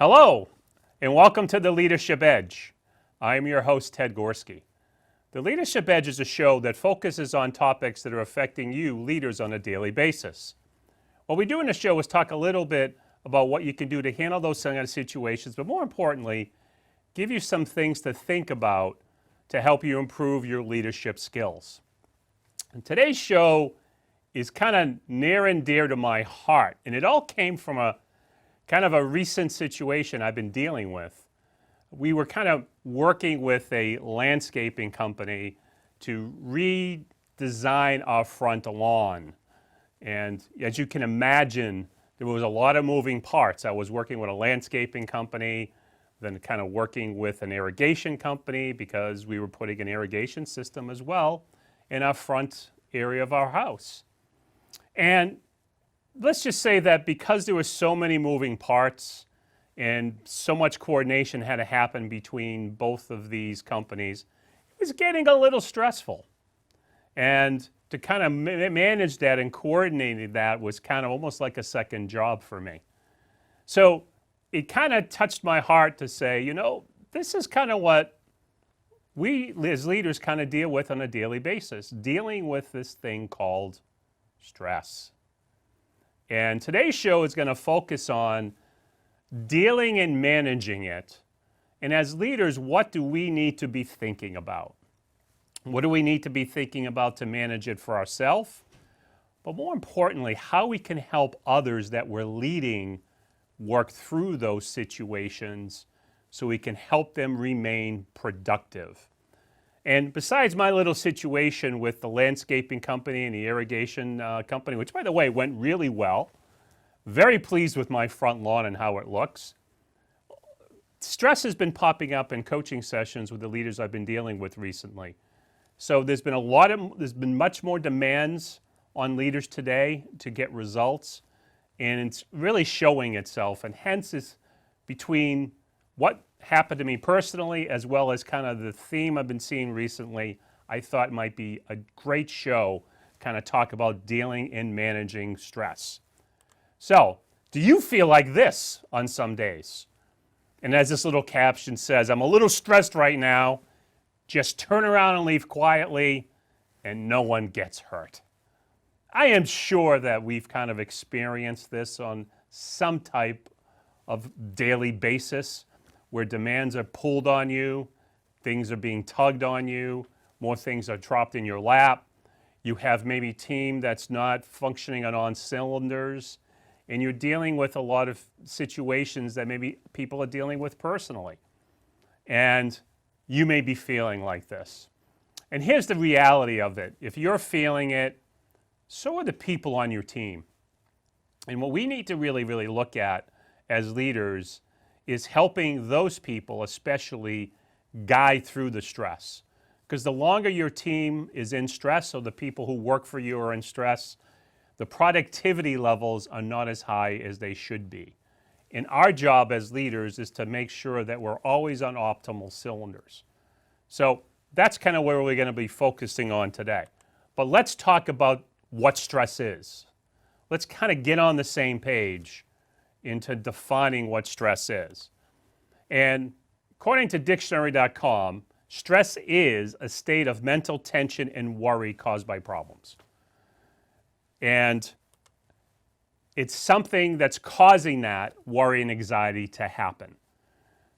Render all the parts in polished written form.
Hello, and welcome to The Leadership Edge. I'm your host, Ted Gorski. The Leadership Edge is a show that focuses on topics that are affecting you, leaders, on a daily basis. What we do in the show is talk a little bit about what you can do to handle those kind of situations, but more importantly, give you some things to think about to help you improve your leadership skills. And today's show is kind of near and dear to my heart, and it all came from a kind of a recent situation I've been dealing with. We were kind of working with a landscaping company to redesign our front lawn. And as you can imagine, there was a lot of moving parts. I was working with a landscaping company, then kind of working with an irrigation company because we were putting an irrigation system as well in our front area of our house. And let's just say that because there were so many moving parts and so much coordination had to happen between both of these companies, it was getting a little stressful. And to kind of manage that and coordinate that was kind of almost like a second job for me. So it kind of touched my heart to say, you know, this is kind of what we as leaders kind of deal with on a daily basis, dealing with this thing called stress. And today's show is going to focus on dealing and managing it. And as leaders, what do we need to be thinking about? What do we need to be thinking about to manage it for ourselves? But more importantly, how we can help others that we're leading work through those situations so we can help them remain productive. And besides my little situation with the landscaping company and the irrigation company, which by the way went really well, very pleased with my front lawn and how it looks, stress has been popping up in coaching sessions with the leaders I've been dealing with recently. So there's been much more demands on leaders today to get results, and it's really showing itself. And hence is between what happened to me personally as well as kind of the theme I've been seeing recently, I thought might be a great show, kind of talk about dealing and managing stress. So, do you feel like this on some days? And as this little caption says, I'm a little stressed right now, just turn around and leave quietly and no one gets hurt. I am sure that we've kind of experienced this on some type of daily basis where demands are pulled on you, things are being tugged on you, more things are dropped in your lap. You have maybe a team that's not functioning on all cylinders, and you're dealing with a lot of situations that maybe people are dealing with personally. And you may be feeling like this. And here's the reality of it. If you're feeling it, so are the people on your team. And what we need to really, really look at as leaders is helping those people especially guide through the stress. Because the longer your team is in stress, or the people who work for you are in stress, the productivity levels are not as high as they should be. And our job as leaders is to make sure that we're always on optimal cylinders. So that's kind of where we're going to be focusing on today. But let's talk about what stress is. Let's kind of get on the same page into defining what stress is. And according to dictionary.com, stress is a state of mental tension and worry caused by problems. And it's something that's causing that worry and anxiety to happen.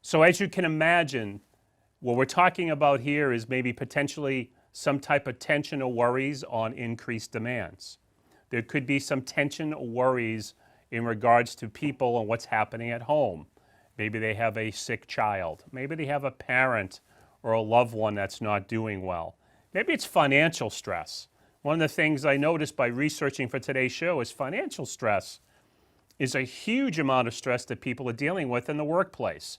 So as you can imagine, what we're talking about here is maybe potentially some type of tension or worries on increased demands. There could be some tension or worries in regards to people and what's happening at home. Maybe they have a sick child. Maybe they have a parent or a loved one that's not doing well. Maybe it's financial stress. One of the things I noticed by researching for today's show is financial stress is a huge amount of stress that people are dealing with in the workplace,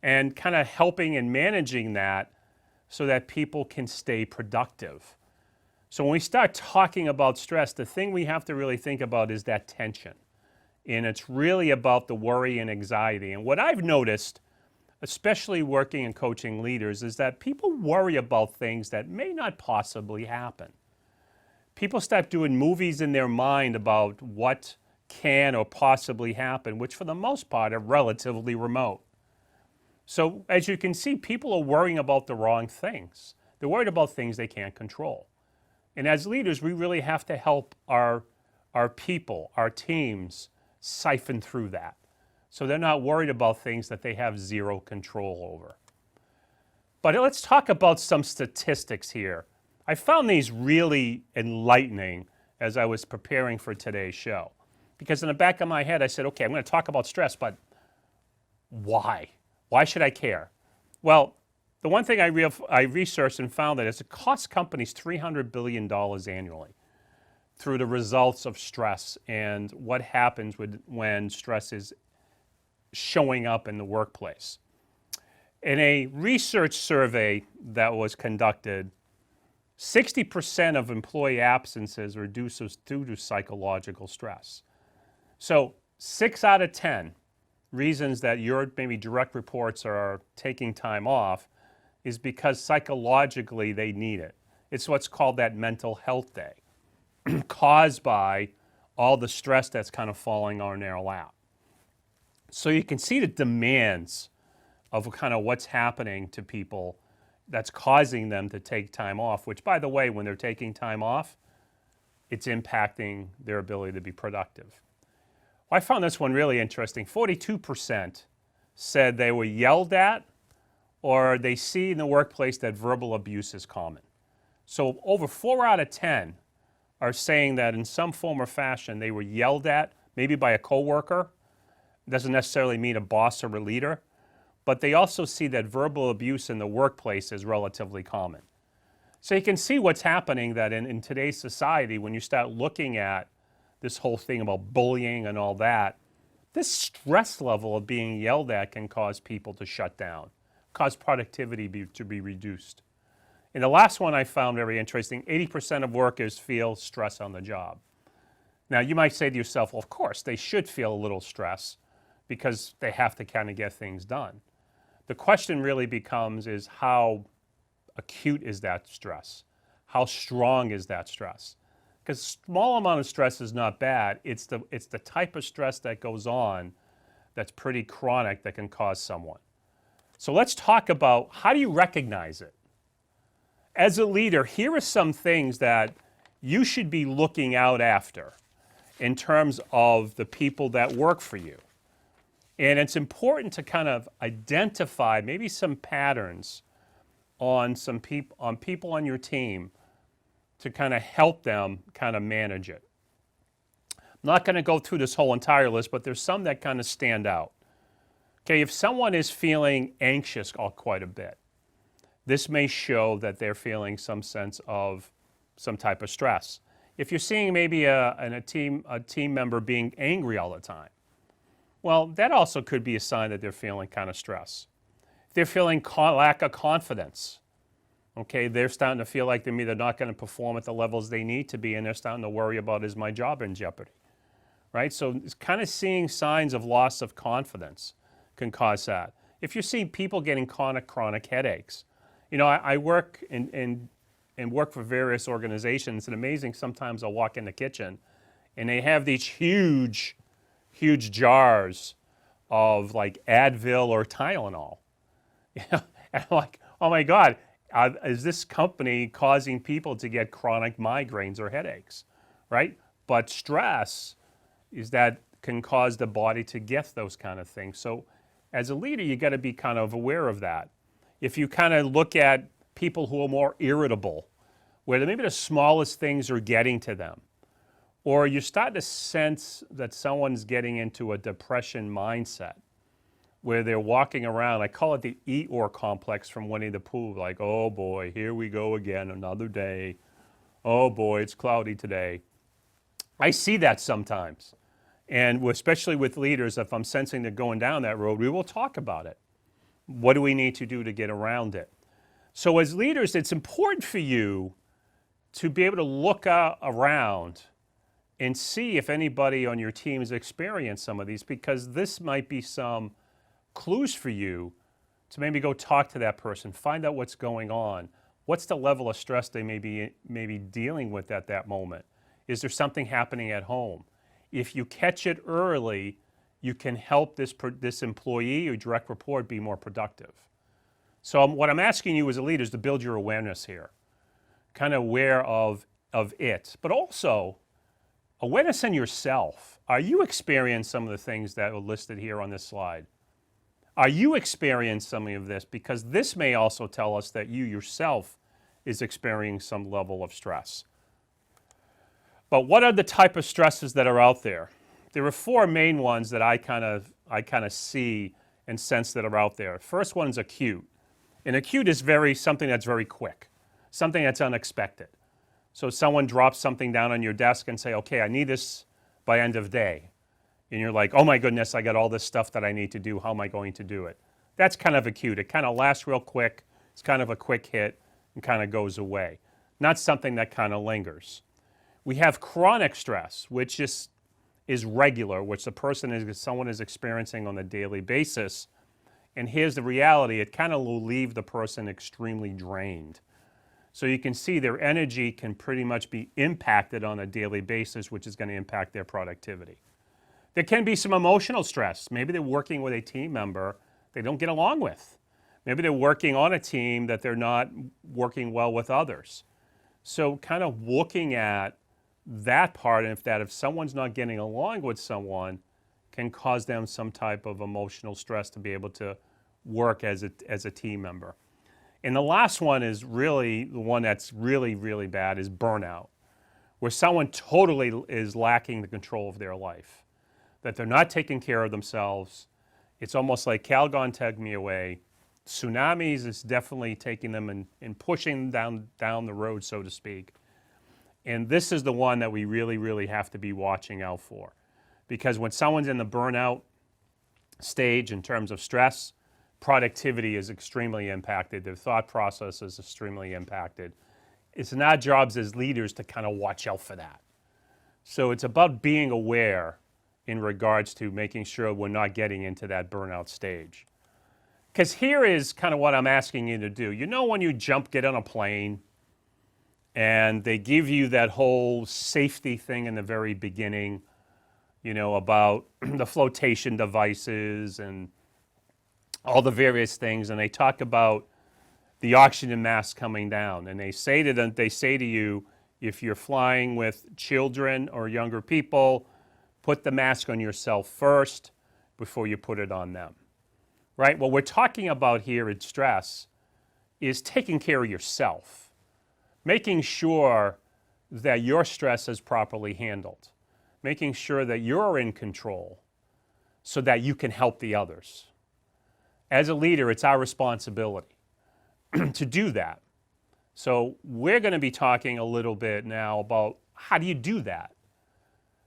and kind of helping and managing that so that people can stay productive. So when we start talking about stress, the thing we have to really think about is that tension. And it's really about the worry and anxiety. And what I've noticed, especially working and coaching leaders, is that people worry about things that may not possibly happen. People start doing movies in their mind about what can or possibly happen, which for the most part are relatively remote. So as you can see, people are worrying about the wrong things. They're worried about things they can't control. And as leaders, we really have to help our people, our teams, siphon through that. So they're not worried about things that they have zero control over. But let's talk about some statistics here. I found these really enlightening as I was preparing for today's show. Because in the back of my head, I said, okay, I'm going to talk about stress, but why? Why should I care? Well, the one thing I researched and found that it costs companies $300 billion annually through the results of stress and what happens when stress is showing up in the workplace. In a research survey that was conducted, 60% of employee absences are due to psychological stress. So 6 out of 10 reasons that your maybe direct reports are taking time off is because psychologically they need it. It's what's called that mental health day, caused by all the stress that's kind of falling on their lap. So you can see the demands of kind of what's happening to people that's causing them to take time off, which, by the way, when they're taking time off, it's impacting their ability to be productive. Well, I found this one really interesting. 42% said they were yelled at or they see in the workplace that verbal abuse is common. So over 4 out of 10 are saying that in some form or fashion they were yelled at, maybe by a coworker. It doesn't necessarily mean a boss or a leader, but they also see that verbal abuse in the workplace is relatively common. So you can see what's happening that in today's society, when you start looking at this whole thing about bullying and all that, this stress level of being yelled at can cause people to shut down, cause productivity to be reduced. And the last one I found very interesting, 80% of workers feel stress on the job. Now you might say to yourself, well, of course, they should feel a little stress because they have to kind of get things done. The question really becomes is how acute is that stress? How strong is that stress? Because small amount of stress is not bad. It's the type of stress that goes on that's pretty chronic that can cause someone. So let's talk about how do you recognize it? As a leader, here are some things that you should be looking out after in terms of the people that work for you. And it's important to kind of identify maybe some patterns on people on your team to kind of help them kind of manage it. I'm not going to go through this whole entire list, but there's some that kind of stand out. Okay, if someone is feeling anxious quite a bit, this may show that they're feeling some sense of some type of stress. If you're seeing maybe a team member being angry all the time, well, that also could be a sign that they're feeling kind of stress. If they're feeling lack of confidence, okay, they're starting to feel like they're either not going to perform at the levels they need to be, and they're starting to worry about, is my job in jeopardy, right? So it's kind of seeing signs of loss of confidence can cause that. If you're seeing people getting chronic headaches, you know, I work and work for various organizations, and amazing, sometimes I'll walk in the kitchen and they have these huge jars of like Advil or Tylenol. And I'm like, oh my God, is this company causing people to get chronic migraines or headaches, right? But stress can cause the body to get those kind of things. So as a leader, you got to be kind of aware of that. If you kind of look at people who are more irritable, where maybe the smallest things are getting to them, or you start to sense that someone's getting into a depression mindset, where they're walking around, I call it the Eeyore complex from Winnie the Pooh, like, oh boy, here we go again, another day. Oh boy, it's cloudy today. I see that sometimes. And especially with leaders, if I'm sensing they're going down that road, we will talk about it. What do we need to do to get around it? So as leaders, it's important for you to be able to look around and see if anybody on your team has experienced some of these, because this might be some clues for you to maybe go talk to that person, find out what's going on. What's the level of stress they may be dealing with at that moment? Is there something happening at home? if you catch it early, you can help this employee or direct report be more productive. So what I'm asking you as a leader is to build your awareness here, kind of aware of it, but also awareness in yourself. Are you experiencing some of the things that are listed here on this slide? Are you experiencing some of this? Because this may also tell us that you yourself is experiencing some level of stress. But what are the type of stresses that are out there? There are four main ones that I kind of see and sense that are out there. First one is acute. And acute is something that's very quick, something that's unexpected. So someone drops something down on your desk and say, okay, I need this by end of day. And you're like, oh my goodness, I got all this stuff that I need to do. How am I going to do it? That's kind of acute. It kind of lasts real quick. It's kind of a quick hit and kind of goes away. Not something that kind of lingers. We have chronic stress, which is regular, which someone is experiencing on a daily basis. And here's the reality, it kind of will leave the person extremely drained. So you can see their energy can pretty much be impacted on a daily basis, which is going to impact their productivity. There can be some emotional stress. Maybe they're working with a team member they don't get along with. Maybe they're working on a team that they're not working well with others. So kind of looking at that part, and if someone's not getting along with someone, can cause them some type of emotional stress to be able to work as a team member. And the last one is really the one that's really, really bad is burnout, where someone totally is lacking the control of their life, that they're not taking care of themselves. It's almost like Calgon take me away. Tsunamis is definitely taking them and pushing them down the road, so to speak. And this is the one that we really, really have to be watching out for. Because when someone's in the burnout stage in terms of stress, productivity is extremely impacted. Their thought process is extremely impacted. It's not our jobs as leaders to kind of watch out for that. So it's about being aware in regards to making sure we're not getting into that burnout stage. Because here is kind of what I'm asking you to do. You know when you get on a plane and they give you that whole safety thing in the very beginning, you know, about the flotation devices and all the various things, and they talk about the oxygen mask coming down, and they say to you, if you're flying with children or younger people, put the mask on yourself first before you put it on them, right? What we're talking about here in stress is taking care of yourself, making sure that your stress is properly handled, making sure that you're in control so that you can help the others. As a leader, it's our responsibility to do that. So we're going to be talking a little bit now about how do you do that?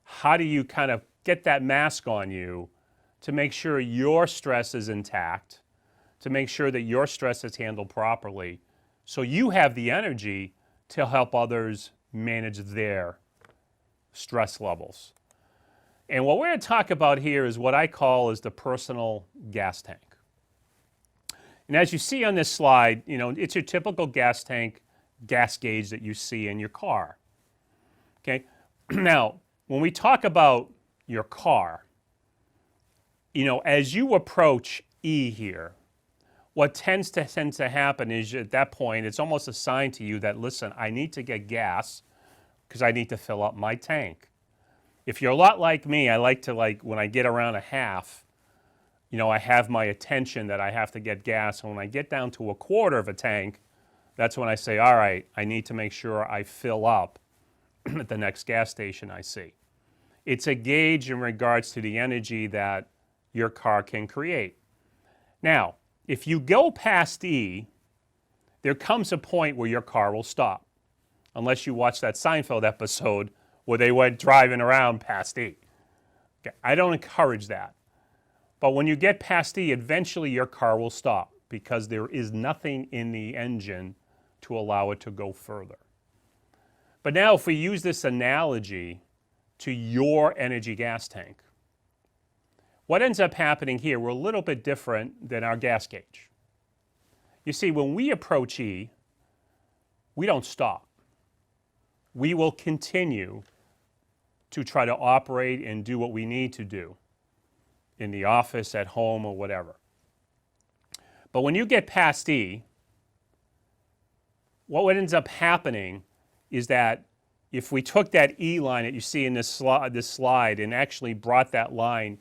How do you kind of get that mask on you to make sure your stress is intact, to make sure that your stress is handled properly, so you have the energy to help others manage their stress levels. And what we're going to talk about here is what I call is the personal gas tank. And as you see on this slide, you know, it's your typical gas tank, gas gauge that you see in your car. Okay? Now, when we talk about your car, you know, as you approach E here, what tends to happen is at that point, it's almost a sign to you that, listen, I need to get gas because I need to fill up my tank. If you're a lot like me, I like to, when I get around a half, you know, I have my attention that I have to get gas. And when I get down to a quarter of a tank, that's when I say, all right, I need to make sure I fill up at the next gas station I see. It's a gauge in regards to the energy that your car can create. Now, if you go past E, there comes a point where your car will stop, unless you watch that Seinfeld episode where they went driving around past E. Okay, I don't encourage that. But when you get past E, eventually your car will stop because there is nothing in the engine to allow it to go further. But now if we use this analogy to your energy gas tank, what ends up happening here, we're a little bit different than our gas gauge. You see, when we approach E, we don't stop. We will continue to try to operate and do what we need to do in the office, at home, or whatever. But when you get past E, what ends up happening is that if we took that E line that you see in this slide and actually brought that line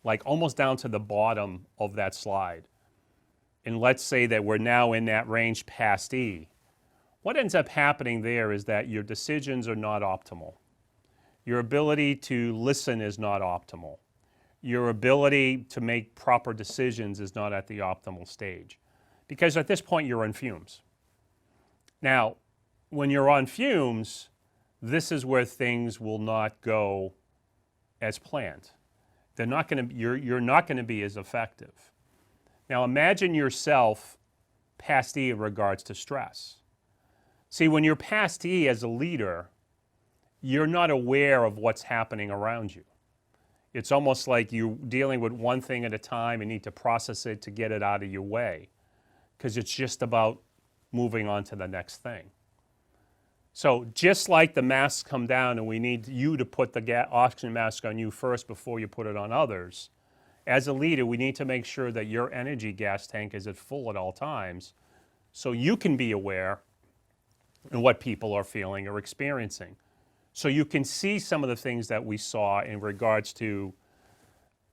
like almost down to the bottom of that slide, and let's say that we're now in that range past E, what ends up happening there is that your decisions are not optimal. Your ability to listen is not optimal. Your ability to make proper decisions is not at the optimal stage, because at this point you're on fumes. Now, when you're on fumes, this is where things will not go as planned. They're not going to. You're not going to be as effective. Now, imagine yourself past E in regards to stress. See, when you're past E as a leader, you're not aware of what's happening around you. It's almost like you're dealing with one thing at a time and need to process it to get it out of your way, because it's just about moving on to the next thing. So just like the masks come down and we need you to put the oxygen mask on you first before you put it on others, as a leader, we need to make sure that your energy gas tank is at full at all times so you can be aware of what people are feeling or experiencing. So you can see some of the things that we saw in regards to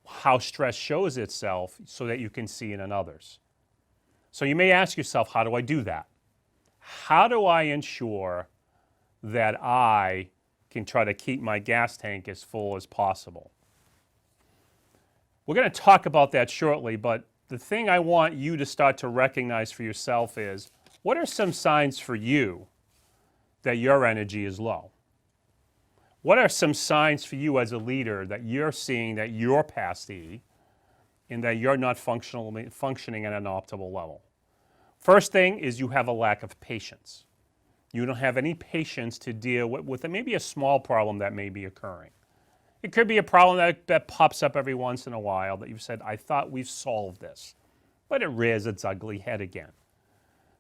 how stress shows itself so that you can see it in others. So you may ask yourself, how do I do that? How do I ensure that I can try to keep my gas tank as full as possible? We're going to talk about that shortly, but the thing I want you to start to recognize for yourself is, what are some signs for you that your energy is low? What are some signs for you as a leader that you're seeing that you're past E and that you're not functioning at an optimal level? First thing is you have a lack of patience. You don't have any patience to deal with maybe a small problem that may be occurring. It could be a problem that pops up every once in a while that you've said, I thought we've solved this, but it rears its ugly head again.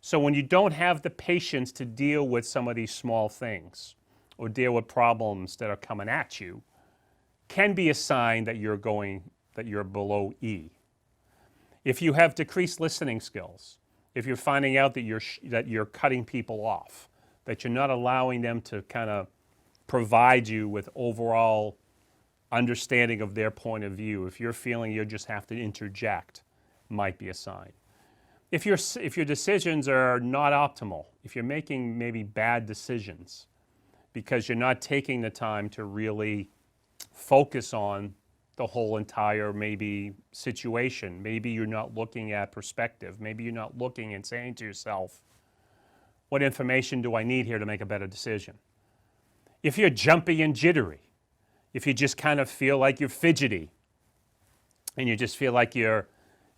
So when you don't have the patience to deal with some of these small things or deal with problems that are coming at you, can be a sign that you're below E. If you have decreased listening skills, if you're finding out that you're cutting people off, that you're not allowing them to kind of provide you with overall understanding of their point of view, if you're feeling you just have to interject, might be a sign. If your decisions are not optimal, if you're making maybe bad decisions because you're not taking the time to really focus on the whole entire maybe situation, maybe you're not looking at perspective, maybe you're not looking and saying to yourself, what information do I need here to make a better decision? If you're jumpy and jittery, if you just kind of feel like you're fidgety and you just feel like you're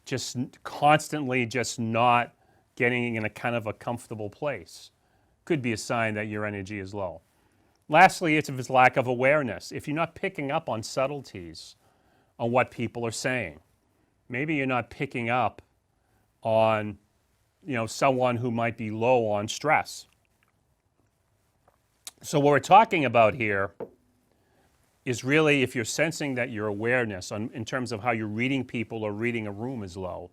just constantly just not getting in a kind of a comfortable place, could be a sign that your energy is low. Lastly, it's if it's lack of awareness. If you're not picking up on subtleties on what people are saying, maybe you're not picking up on someone who might be low on stress. So what we're talking about here is really if you're sensing that your awareness in terms of how you're reading people or reading a room is low,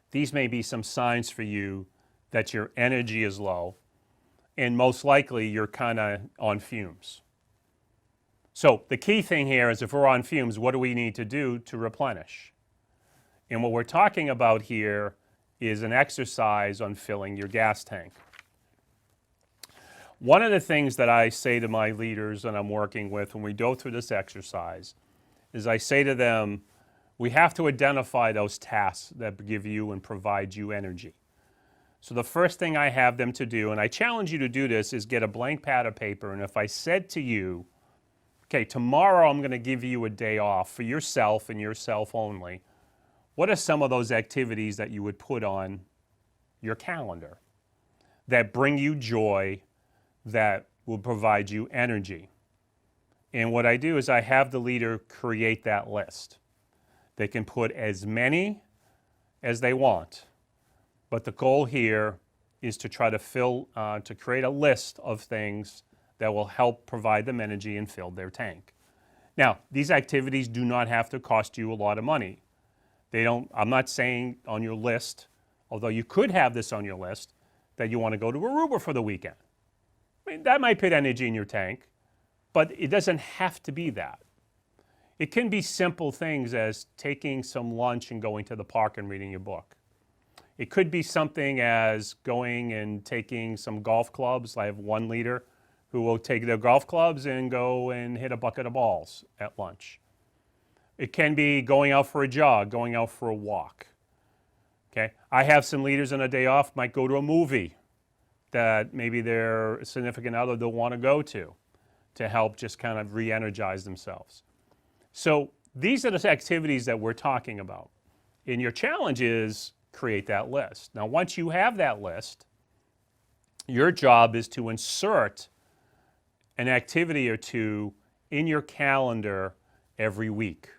these may be some signs for you that your energy is low, and most likely you're kind of on fumes. So the key thing here is if we're on fumes, what do we need to do to replenish? And what we're talking about here is an exercise on filling your gas tank. One of the things that I say to my leaders that I'm working with when we go through this exercise is I say to them, we have to identify those tasks that give you and provide you energy. So the first thing I have them to do, and I challenge you to do this, is get a blank pad of paper, and if I said to you, okay, tomorrow I'm going to give you a day off for yourself and yourself only, what are some of those activities that you would put on your calendar that bring you joy, that will provide you energy? And what I do is I have the leader create that list. They can put as many as they want, but the goal here is to try to create a list of things that will help provide them energy and fill their tank. Now, these activities do not have to cost you a lot of money. I'm not saying on your list, although you could have this on your list, that you want to go to Aruba for the weekend. I mean, that might put energy in your tank, but it doesn't have to be that. It can be simple things as taking some lunch and going to the park and reading your book. It could be something as going and taking some golf clubs. I have one leader who will take their golf clubs and go and hit a bucket of balls at lunch. It can be going out for a jog, going out for a walk. Okay? I have some leaders on a day off might go to a movie that maybe their significant other they'll want to go to help just kind of re-energize themselves. So these are the activities that we're talking about. And your challenge is create that list. Now, once you have that list, your job is to insert an activity or two in your calendar every week.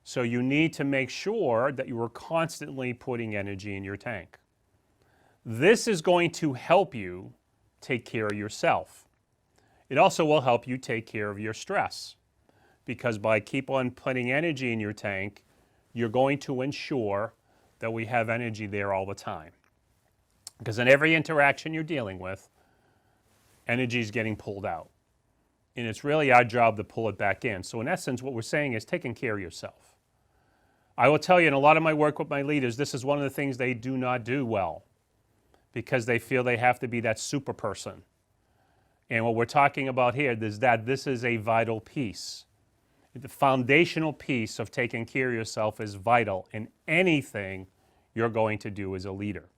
So you need to make sure that you are constantly putting energy in your tank. This is going to help you take care of yourself. It also will help you take care of your stress, because by keep on putting energy in your tank, you're going to ensure that we have energy there all the time. Because in every interaction you're dealing with, energy is getting pulled out. And it's really our job to pull it back in. So in essence, what we're saying is taking care of yourself. I will tell you, in a lot of my work with my leaders, this is one of the things they do not do well, because they feel they have to be that super person. And what we're talking about here is that this is a vital piece. The foundational piece of taking care of yourself is vital in anything you're going to do as a leader.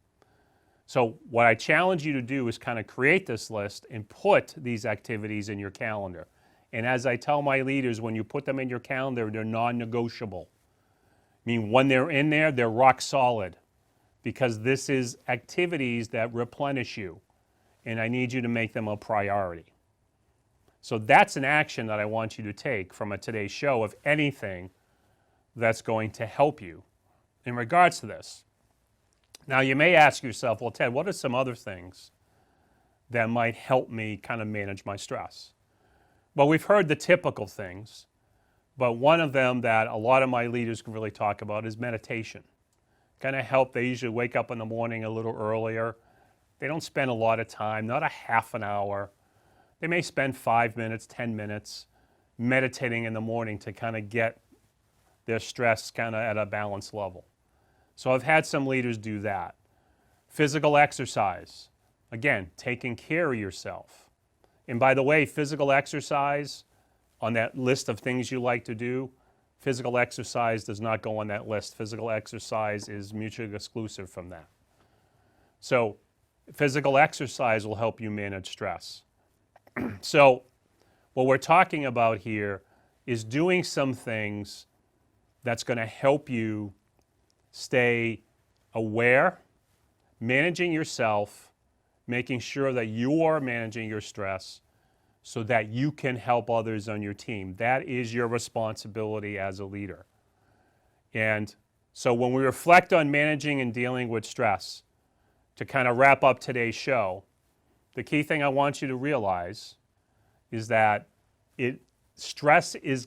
So what I challenge you to do is kind of create this list and put these activities in your calendar. And as I tell my leaders, when you put them in your calendar, they're non-negotiable. I mean, when they're in there, they're rock solid, because this is activities that replenish you, and I need you to make them a priority. So that's an action that I want you to take from today's show of anything that's going to help you in regards to this. Now, you may ask yourself, well, Ted, what are some other things that might help me kind of manage my stress? Well, we've heard the typical things, but one of them that a lot of my leaders can really talk about is meditation. Kind of help. They usually wake up in the morning a little earlier. They don't spend a lot of time, not a half an hour. They may spend 5 minutes, 10 minutes meditating in the morning to kind of get their stress kind of at a balanced level. So I've had some leaders do that. Physical exercise. Again, taking care of yourself. And by the way, physical exercise, on that list of things you like to do, physical exercise does not go on that list. Physical exercise is mutually exclusive from that. So physical exercise will help you manage stress. So what we're talking about here is doing some things that's going to help you stay aware, managing yourself, making sure that you are managing your stress so that you can help others on your team. That is your responsibility as a leader. And so when we reflect on managing and dealing with stress, to kind of wrap up today's show, the key thing I want you to realize is that stress is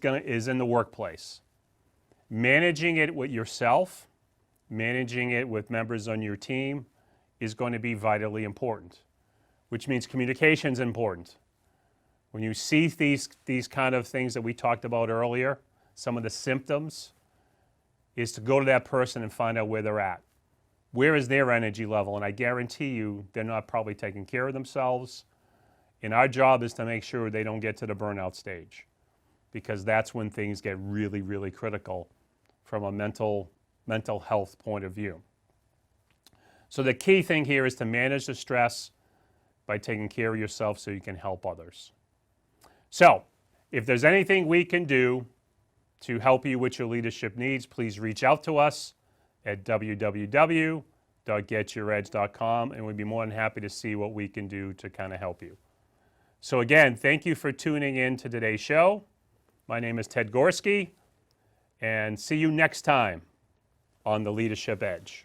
in the workplace. Managing it with yourself, managing it with members on your team is going to be vitally important, which means communication is important. When you see these kind of things that we talked about earlier, some of the symptoms, is to go to that person and find out where they're at. Where is their energy level? And I guarantee you they're not probably taking care of themselves. And our job is to make sure they don't get to the burnout stage, because that's when things get really, really critical from a mental health point of view. So the key thing here is to manage the stress by taking care of yourself so you can help others. So if there's anything we can do to help you with your leadership needs, please reach out to us at www.getYourEdge.com, and we'd be more than happy to see what we can do to kind of help you. So again, thank you for tuning in to today's show. My name is Ted Gorski, and see you next time on the Leadership Edge.